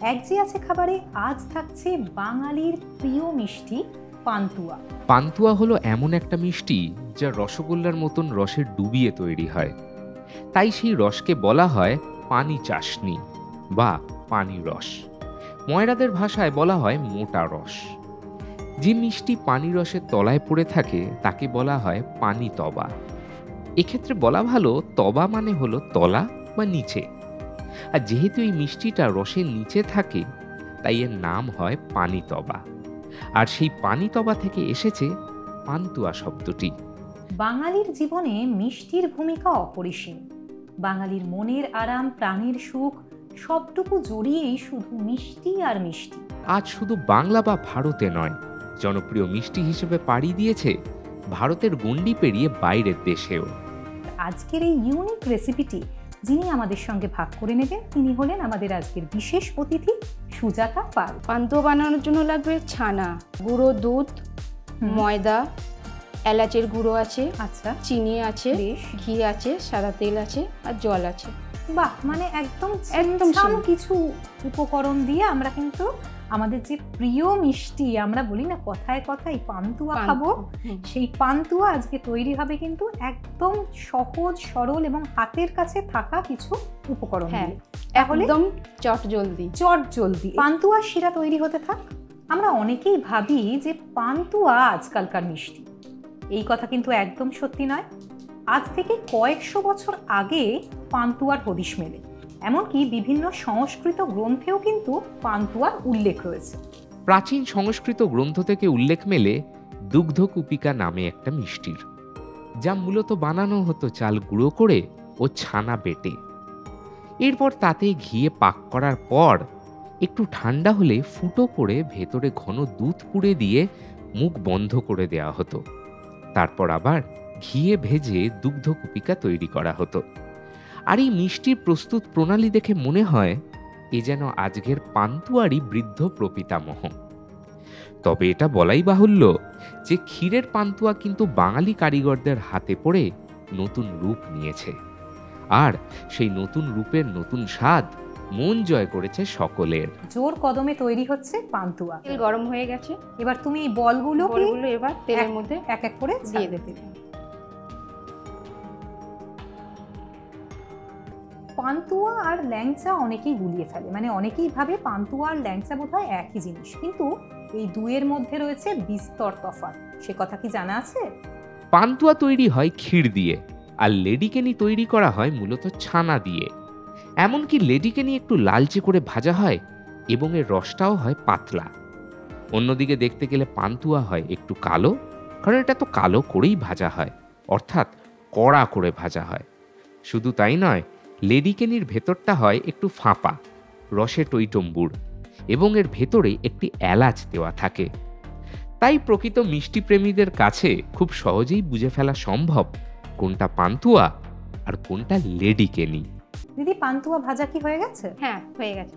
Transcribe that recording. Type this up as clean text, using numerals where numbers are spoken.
এক যে আছে খাবারে আজ থাকছে বাঙালির প্রিয় মিষ্টি পান্তুয়া। পান্তুয়া হলো এমন একটা মিষ্টি যা রসগোল্লার মতন রসে ডুবিয়ে তৈরি হয়। তাই সেই রসকে বলা হয় পানি চাশনি বা পানি রস। ময়রাদের ভাষায় বলা হয় মোটা রস। যে মিষ্টি পানি রসের তলায় পড়ে থাকে তাকে বলা হয় পানি তবা। এক্ষেত্রে বলা ভালো তবা মানে হলো তলা বা নিচে। আর যেহেতু এই মিষ্টিটা রসের নিচে থাকে তাই এর নাম হয় পানি তবা। আর সেই পানি তবা থেকে এসেছে পান্তুয়া শব্দটি। বাঙালির জীবনে মিষ্টির ভূমিকা অপরিসীম। বাঙালির মনের আরাম, প্রাণের সুখ সবটুকু জড়িয়েই শুধু মিষ্টি আর মিষ্টি। আজ শুধু বাংলা বা ভারতে নয়, জনপ্রিয় মিষ্টি হিসেবে পাড়ি দিয়েছে ভারতের গণ্ডি পেরিয়ে বাইরের দেশেও। আজকের এই ইউনিক রেসিপিটি যিনি আমাদের সঙ্গে ভাগ করে নেবেন তিনি হলেন আমাদের আজকের বিশেষ অতিথি সুজাতা পাল। পান্তুয়া বানানোর জন্য লাগবে ছানা, গুঁড়ো দুধ, ময়দা, এলাচের গুঁড়ো আছে, আচ্ছা, চিনি আছে, বেশ, ঘি আছে, সাদা তেল আছে আর জল আছে। বাহ, মানে একদম কিছু উপকরণ দিয়ে আমরা কিন্তু আমাদের যে প্রিয় মিষ্টি আমরা বলি না কথায় কথায় পান্তুয়া খাবো, সেই পান্তুয়া আজকে তৈরি হবে কিন্তু একদম সহজ সরল এবং হাতের কাছে থাকা কিছু উপকরণ দিয়ে। একদম চট জলদি পান্তুয়া শিরা তৈরি হতে থাক। আমরা অনেকেই ভাবি যে পান্তুয়া আজকালকার মিষ্টি, এই কথা কিন্তু একদম সত্যি নয়। আজ থেকে কয়েকশো বছর আগে পান্তুয়ার হদিশ মেলে, এমনকি বিভিন্ন সংস্কৃত গ্রন্থেও কিন্তু পান্তুয়ার উল্লেখ রয়েছে। প্রাচীন সংস্কৃত গ্রন্থ থেকে উল্লেখ মেলে দুগ্ধকুপিকা নামে একটা মিষ্টির, যা মূলত বানানো হতো চাল গুঁড়ো করে ও ছানা বেটে। এরপর তাতে ঘিয়ে পাক করার পর একটু ঠান্ডা হলে ফুটো করে ভেতরে ঘন দুধ পুড়ে দিয়ে মুখ বন্ধ করে দেওয়া হতো। তারপর আবার ঘিয়ে ভেজে দুগ্ধকুপিকা তৈরি করা হতো। আর এই মিষ্টির প্রস্তুত প্রণালী দেখে মনে হয় এ যেন আজকের পান্তুয়ারই বৃদ্ধ প্রপিতামহ। তবে এটা বলাই বাহুল্য যে ক্ষীরের পান্তুয়া কিন্তু বাঙালি কারিগরদের হাতে পড়ে নতুন রূপ নিয়েছে। আর সেই নতুন রূপের নতুন স্বাদ মন জয় করেছে সকলের। জোর কদমে তৈরি হচ্ছে পান্তুয়া। তেল গরম হয়ে গেছে, এবার তুমি বলগুলো এবার তেলের মধ্যে এক এক করে দিয়ে দেবে। পান্তুয়া আর ল্যাংচা অনেকেই গুলিয়ে ফেলে, মানে অনেকেই ভাবে পান্তুয়া আর ল্যাংচা বোধহয় একই জিনিস, কিন্তু এই দুইয়ের মধ্যে রয়েছে বিস্তর তফাৎ। সে কথা কি জানা আছে? পান্তুয়া তৈরি হয় ক্ষীর দিয়ে, আর লেডিকেনি তৈরি করা হয় মূলত ছানা দিয়ে। এমনকি লেডিকেনি একটু লালচে করে ভাজা হয় এবং এর রসটাও হয় পাতলা। অন্যদিকে দেখতে গেলে পান্তুয়া হয় একটু কালো, কারণ এটা তো কালো করেই ভাজা হয়, অর্থাৎ কড়া করে ভাজা হয়। শুধু তাই নয়, লেডিকেনির ভেতরটা হয় একটু ফাঁপা, রসে টইটম্বুর, এবং এর ভেতরে একটি এলাচ দেওয়া থাকে। তাই প্রকৃত মিষ্টি প্রেমীদের কাছে খুব সহজেই বুঝে ফেলা সম্ভব কোনটা পান্তুয়া আর কোনটা লেডিকেনি। দিদি, পান্তুয়া ভাজা কি হয়ে গেছে? হ্যাঁ, হয়ে গেছে।